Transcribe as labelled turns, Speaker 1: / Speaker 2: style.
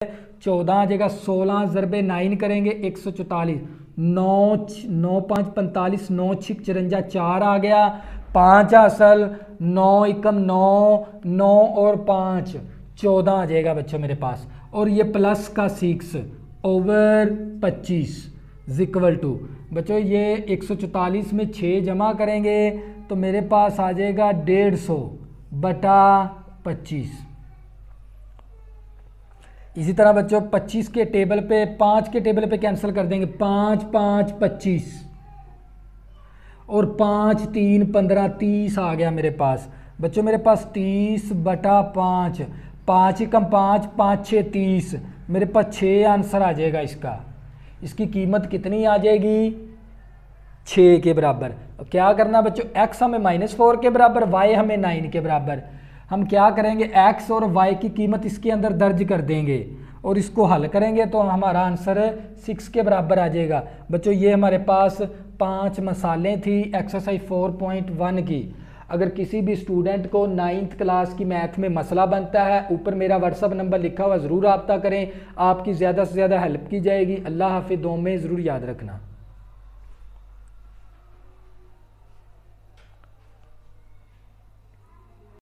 Speaker 1: 14 आ जाएगा, 16 ज़रबे 9 करेंगे 144, 9 9 5 45, 9 6 54, 4 आ गया, 5 असल, 9 एकम 9, 9 और 5 14 आ जाएगा बच्चों मेरे पास। और ये प्लस का 6 ओवर 25 इक्वल टू बच्चों ये 144 में 6 जमा करेंगे तो मेरे पास आ जाएगा 150 बटा 25। इसी तरह बच्चों 25 के टेबल पे 5 के टेबल पे कैंसिल कर देंगे, 5 5 25 और 5 3 15 30 आ गया मेरे पास। बच्चों मेरे पास 30 बटा 5, 5 एकम 5, 5 6 30, मेरे पास 6 आंसर आ जाएगा इसका। इसकी कीमत कितनी आ जाएगी? 6 के बराबर। क्या करना बच्चों, x हमें -4 के बराबर, y हमें 9 के बराबर। हम क्या करेंगे, x और y की कीमत इसके अंदर दर्ज कर देंगे और इसको हल करेंगे तो हमारा आंसर 6 के बराबर आ जाएगा। बच्चों ये हमारे पास 5 मसालें थी एक्सरसाइज 4.1 की। अगर किसी भी स्टूडेंट को 9th क्लास की मैथ में मसला बनता है, ऊपर मेरा व्हाट्सअप नंबर लिखा हुआ, ज़रूर रब्ता करें, आपकी ज़्यादा से ज़्यादा हेल्प की जाएगी। अल्लाह हाफिज़, दुआ में ज़रूर याद रखना।